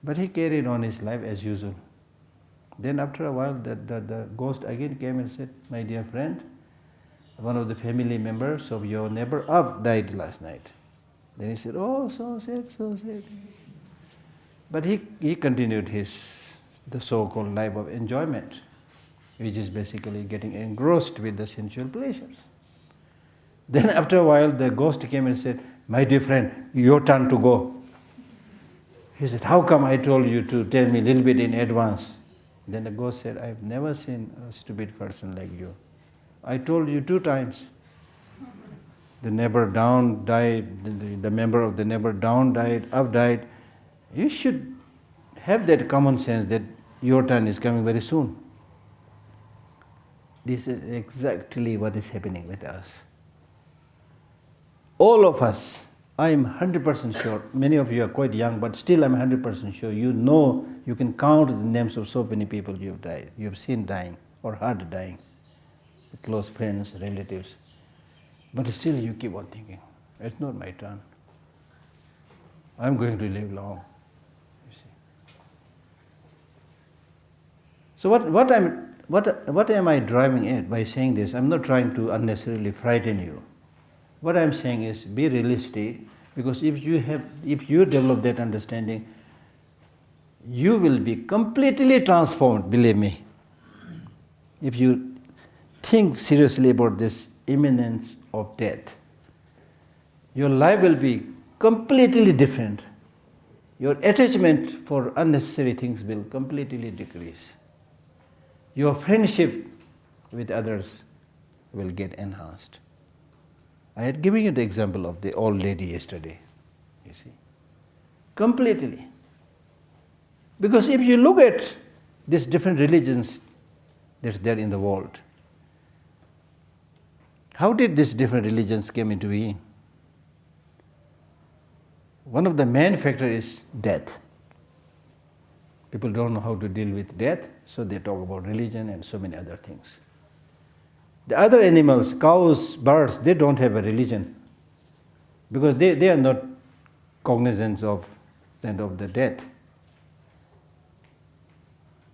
But he carried on his life as usual. Then after a while, the ghost again came and said, my dear friend, one of the family members of your neighbor died last night. Then he said, oh, so sad, so sad. But he continued the so-called life of enjoyment, which is basically getting engrossed with the sensual pleasures. Then after a while, the ghost came and said, my dear friend, your turn to go. He said, how come I told you to tell me a little bit in advance? Then the ghost said, I've never seen a stupid person like you. I told you 2 times. The neighbor down died, the member of the neighbor down died, up died. You should have that common sense that your turn is coming very soon. This is exactly what is happening with us. All of us, I am 100% sure, many of you are quite young, but still I'm 100% sure, you can count the names of so many people you have died, you have seen dying or heard dying, close friends, relatives. But still you keep on thinking, it's not my turn. I'm going to live long. You see. So what am I driving at by saying this? I'm not trying to unnecessarily frighten you. What I'm saying is be realistic, because if you develop that understanding, you will be completely transformed, believe me. If you think seriously about this imminence of death, your life will be completely different. Your attachment for unnecessary things will completely decrease. Your friendship with others will get enhanced. I had given you the example of the old lady yesterday, you see. Completely. Because if you look at these different religions that's there in the world, how did these different religions come into being? one of the main factors is death. People don't know how to deal with death, so they talk about religion and so many other things. The other animals, cows, birds, they don't have a religion because they are not cognizant of the death.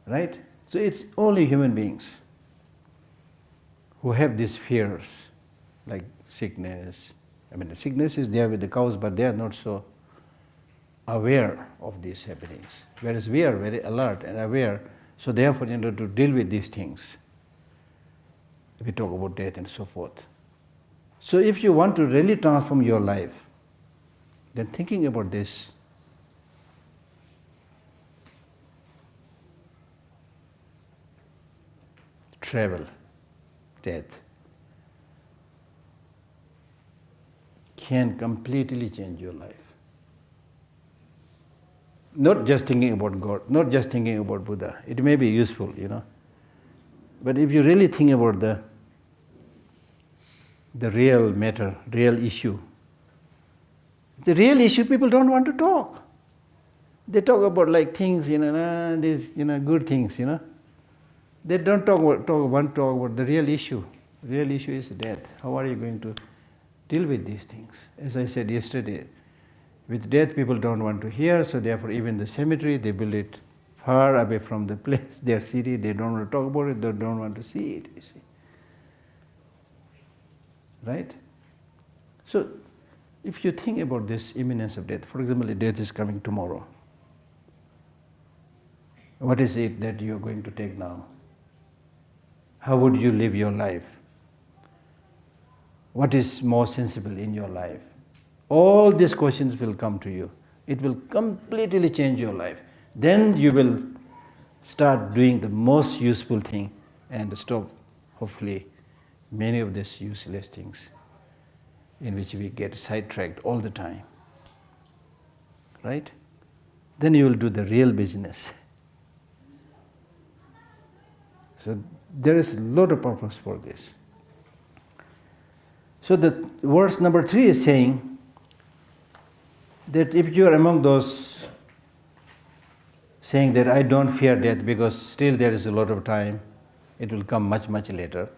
Right? So it's only human beings who have these fears, like sickness. I mean, the sickness is there with the cows, but they are not so aware of these happenings. Whereas we are very alert and aware, so therefore, to deal with these things, we talk about death and so forth. So if you want to really transform your life, then thinking about this, travel, death, can completely change your life. Not just thinking about God, not just thinking about Buddha. It may be useful, but if you really think about the real matter, real issue, the real issue people don't want to talk. They talk about like things, these good things, They don't want to talk about the real issue. The real issue is death. How are you going to deal with these things? As I said yesterday, with death people don't want to hear, so therefore even the cemetery, they build it far away from the place, their city, they don't want to talk about it, they don't want to see it, you see. Right? So, if you think about this imminence of death, for example, death is coming tomorrow. What is it that you are going to take now? How would you live your life? What is more sensible in your life? All these questions will come to you. It will completely change your life. Then you will start doing the most useful thing and stop, hopefully, many of these useless things in which we get sidetracked all the time. Right? Then you will do the real business. So there is a lot of purpose for this. So the verse number 3 is saying that if you are among those saying that I don't fear death because still there is a lot of time, it will come much, much later.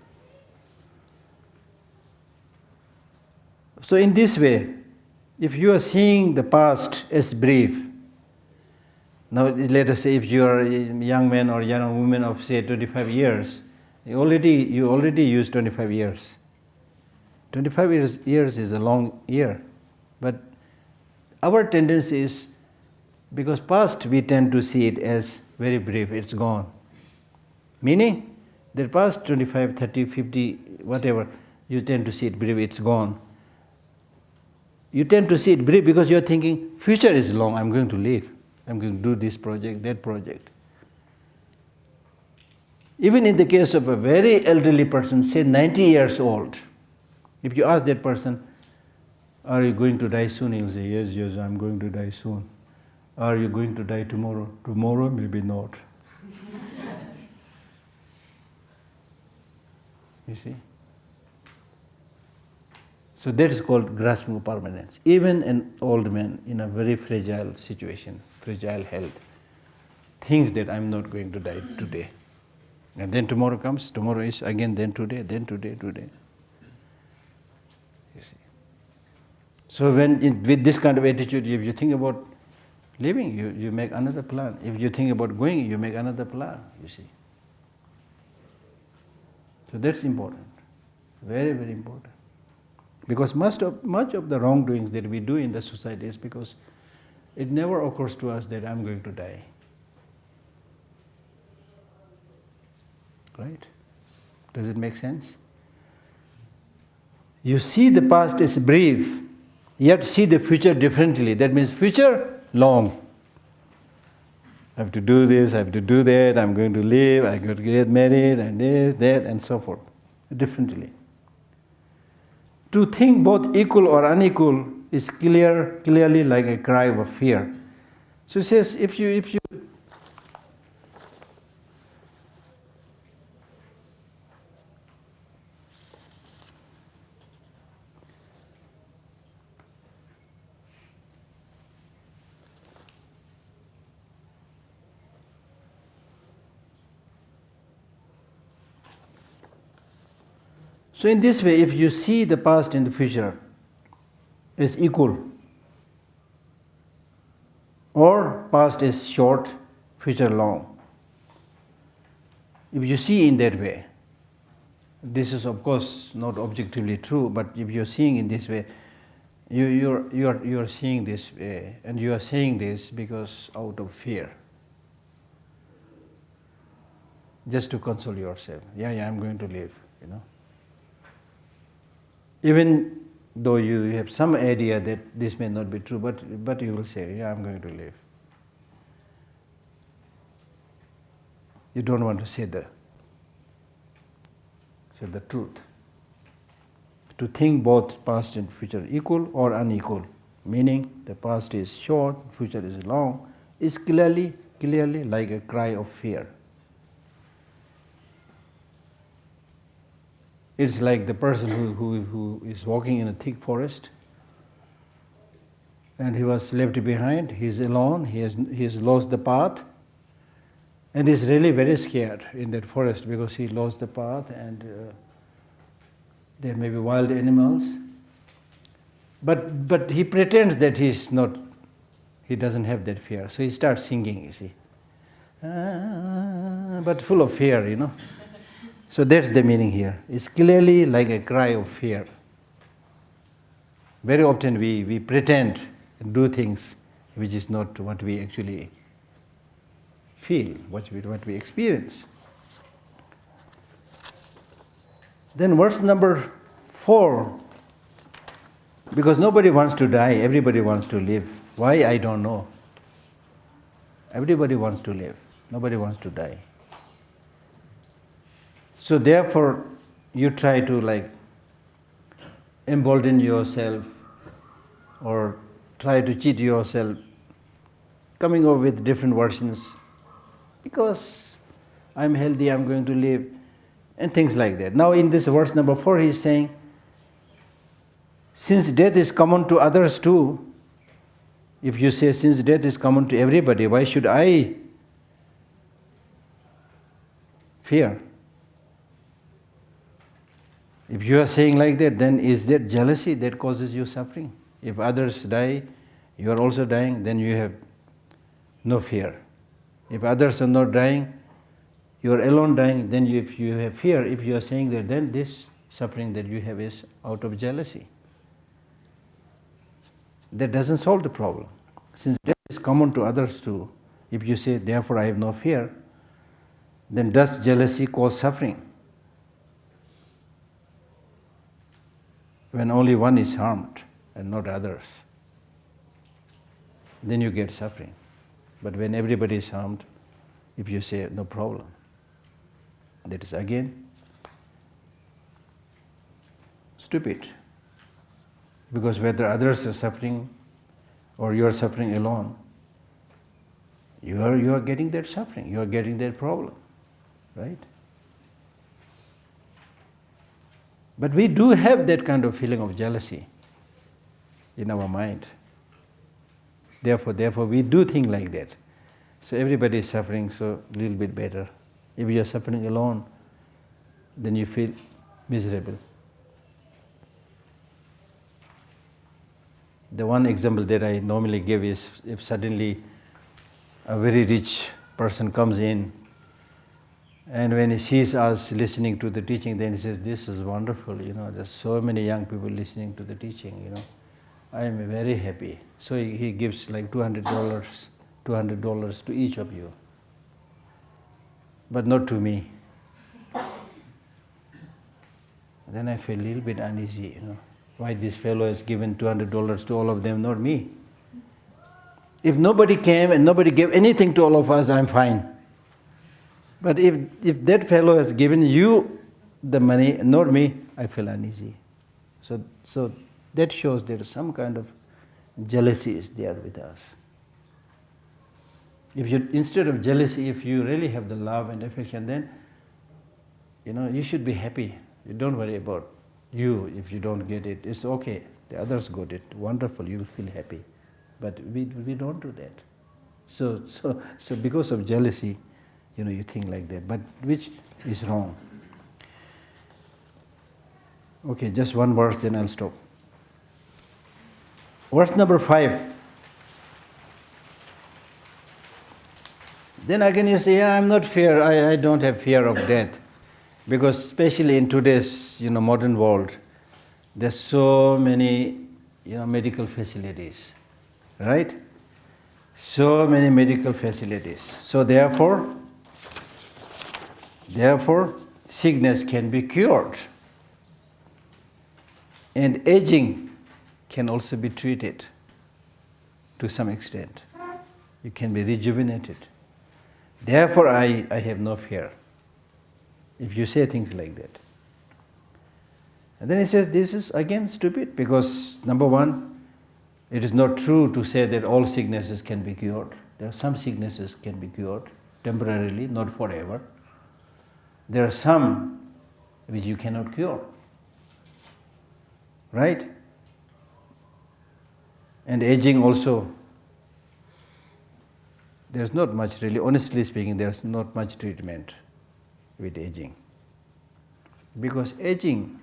So in this way, if you are seeing the past as brief, now let us say if you are a young man or young woman of say 25 years, you already used 25 years. 25 years is a long year, but our tendency is, because past we tend to see it as very brief, it's gone. Meaning, the past 25, 30, 50, whatever, you tend to see it brief, it's gone. You tend to see it brief because you're thinking, future is long, I'm going to live. I'm going to do this project, that project. Even in the case of a very elderly person, say 90 years old, if you ask that person, are you going to die soon? He'll say, yes, I'm going to die soon. Are you going to die tomorrow? Tomorrow, maybe not. You see? So that is called grasping of permanence. Even an old man in a very fragile situation, fragile health, thinks that I'm not going to die today. And then tomorrow comes, tomorrow is again, then today, today. You see. So with this kind of attitude, if you think about living, you make another plan. If you think about going, you make another plan, you see. So that's important. Very, very important. Because much of the wrongdoings that we do in the society is because it never occurs to us that I'm going to die. Right? Does it make sense? You see the past is brief, yet see the future differently. That means future, long. I have to do this, I have to do that, I'm going to live, I'm going to get married, and this, that, and so forth. Differently. To think both equal or unequal is clearly like a cry of fear. So it says, if you So in this way, if you see the past and the future as equal, or past is short, future long, if you see in that way, this is of course not objectively true, but if you're seeing in this way, you are seeing this way, and you are saying this because out of fear, just to console yourself. Yeah, I'm going to live, Even though you have some idea that this may not be true, but you will say, yeah, I'm going to live. You don't want to say the truth. To think both past and future equal or unequal, meaning the past is short, future is long, is clearly like a cry of fear. It's like the person who is walking in a thick forest, and he was left behind, he is alone, he has lost the path, and is really very scared in that forest because he lost the path, and there may be wild animals. But he pretends that he doesn't have that fear. So he starts singing, you see. But full of fear, So that's the meaning here. It's clearly like a cry of fear. Very often we pretend and do things which is not what we actually feel, what we experience. Then verse number 4, because nobody wants to die, everybody wants to live. Why, I don't know. Everybody wants to live, nobody wants to die. So therefore, you try to embolden yourself or try to cheat yourself, coming up with different versions. Because I'm healthy, I'm going to live, and things like that. Now in this verse number 4, he is saying, since death is common to others too, if you say since death is common to everybody, why should I fear? If you are saying like that, then is that jealousy that causes you suffering? If others die, you are also dying, then you have no fear. If others are not dying, you are alone dying, then if you have fear, if you are saying that, then this suffering that you have is out of jealousy. That doesn't solve the problem. Since death is common to others too, if you say, therefore I have no fear, then does jealousy cause suffering? When only one is harmed and not others, then you get suffering. But when everybody is harmed, if you say no problem, that is again stupid. Because whether others are suffering or you are suffering alone, you are getting that suffering, you are getting that problem, right? But we do have that kind of feeling of jealousy in our mind. Therefore we do think like that. So everybody is suffering, so a little bit better. If you are suffering alone, then you feel miserable. The one example that I normally give is if suddenly a very rich person comes in, and when he sees us listening to the teaching, then he says, this is wonderful, there's so many young people listening to the teaching, I am very happy. So he gives like $200 to each of you, but not to me. Then I feel a little bit uneasy, why this fellow has given $200 to all of them, not me. If nobody came and nobody gave anything to all of us, I'm fine. But if that fellow has given you the money, not me, I feel uneasy. So that shows there is some kind of jealousy is there with us. If you, instead of jealousy, if you really have the love and affection, then you should be happy. You don't worry about you if you don't get it. It's okay. The others got it. Wonderful. You will feel happy. But we don't do that. So because of jealousy, you think like that, but which is wrong. Okay, just one verse, then I'll stop. Verse number 5. Then again you say, yeah, I'm not fear, I don't have fear of death. Because especially in today's modern world, there's so many medical facilities, right? So many medical facilities. So therefore, sickness can be cured. And aging can also be treated to some extent. You can be rejuvenated. Therefore, I have no fear. If you say things like that. And then he says, this is again stupid because number one, it is not true to say that all sicknesses can be cured. There are some sicknesses can be cured temporarily, not forever. There are some which you cannot cure. Right? And aging also, there's not much really, honestly speaking, there's not much treatment with aging. Because aging,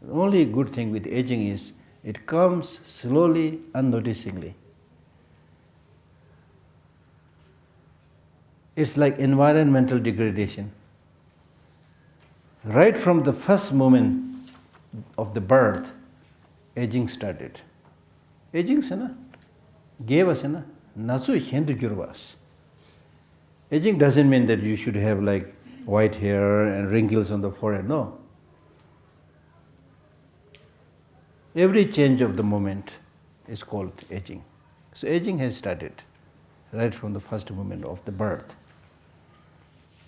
the only good thing with aging is it comes slowly, unnoticingly. It's like environmental degradation. Right from the first moment of the birth, aging started. Aging sana, gave us na, nasu hendu gyurvas. Aging doesn't mean that you should have like white hair and wrinkles on the forehead, no. Every change of the moment is called aging. So aging has started right from the first moment of the birth.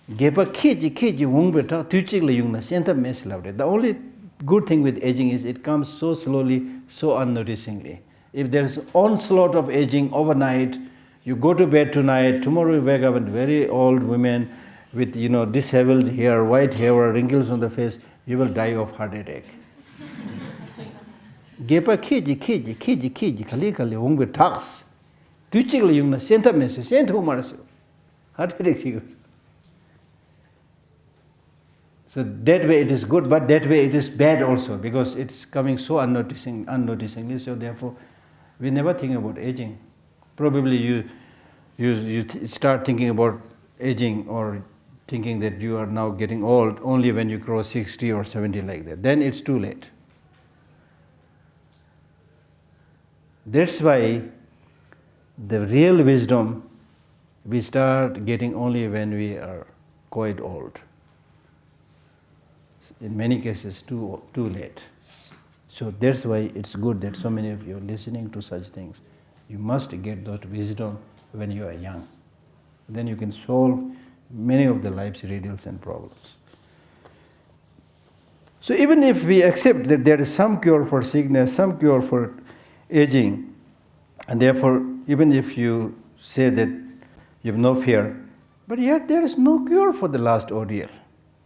The only good thing with aging is it comes so slowly, so unnoticingly. If there's onslaught of aging overnight, you go to bed tonight, tomorrow you wake up with very old women with disheveled hair, white hair, or wrinkles on the face, you will die of heart attack. Gepa kiji kali ungbe tax. Tuchigla yungna senta mese senta umarasu. Heart attack. So that way it is good, but that way it is bad also because it's coming so unnoticingly. So therefore, we never think about aging. Probably you start thinking about aging or thinking that you are now getting old only when you cross 60 or 70 like that. Then it's too late. That's why the real wisdom we start getting only when we are quite old. In many cases, too late. So that's why it's good that so many of you are listening to such things. You must get that wisdom when you are young. Then you can solve many of the life's riddles and problems. So even if we accept that there is some cure for sickness, some cure for aging, and therefore even if you say that you have no fear, but yet there is no cure for the last ordeal.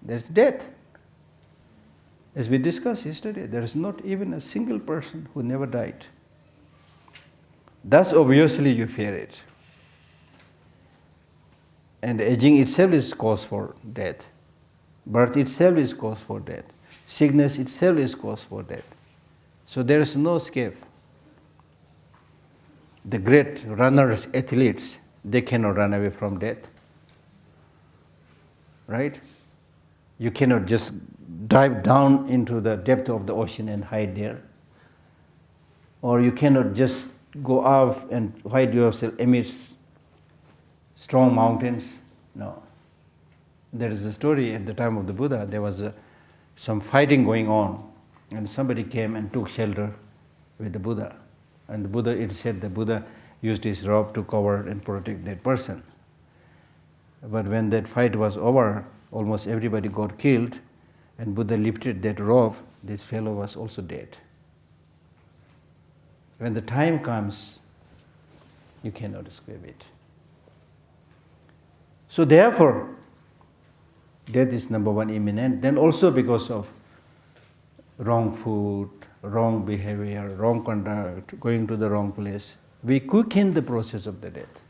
There's death. As we discussed yesterday, there is not even a single person who never died. Thus, obviously, you fear it. And aging itself is cause for death. Birth itself is cause for death. Sickness itself is cause for death. So there is no escape. The great runners, athletes, they cannot run away from death. Right? You cannot just dive down into the depth of the ocean and hide there. Or you cannot just go off and hide yourself amidst strong mountains. No. There is a story at the time of the Buddha, there was some fighting going on, and somebody came and took shelter with the Buddha. And the Buddha, it said the Buddha used his robe to cover and protect that person. But when that fight was over, almost everybody got killed, and Buddha lifted that robe, this fellow was also dead. When the time comes, you cannot escape it. So therefore, death is number one imminent. Then also because of wrong food, wrong behavior, wrong conduct, going to the wrong place, we quicken the process of the death.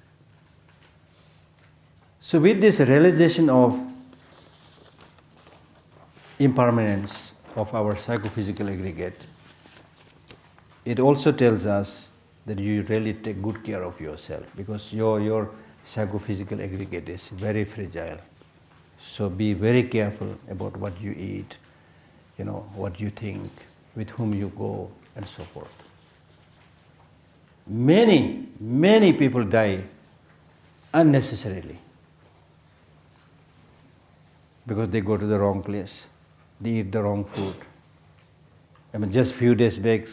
So with this realization of impermanence of our psychophysical aggregate, it also tells us that you really take good care of yourself, because your psychophysical aggregate is very fragile. So be very careful about what you eat, what you think, with whom you go, and so forth. Many people die unnecessarily because they go to the wrong place, they eat the wrong food. Just few days back,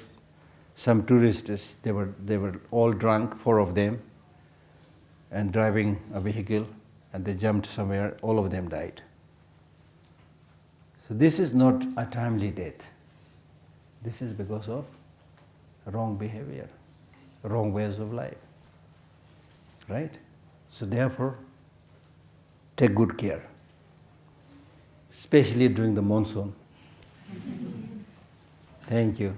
some tourists, they were all drunk, 4 of them, and driving a vehicle, and they jumped somewhere, all of them died. So this is not a timely death. This is because of wrong behavior, wrong ways of life. Right? So therefore, take good care, especially during the monsoon. Thank you.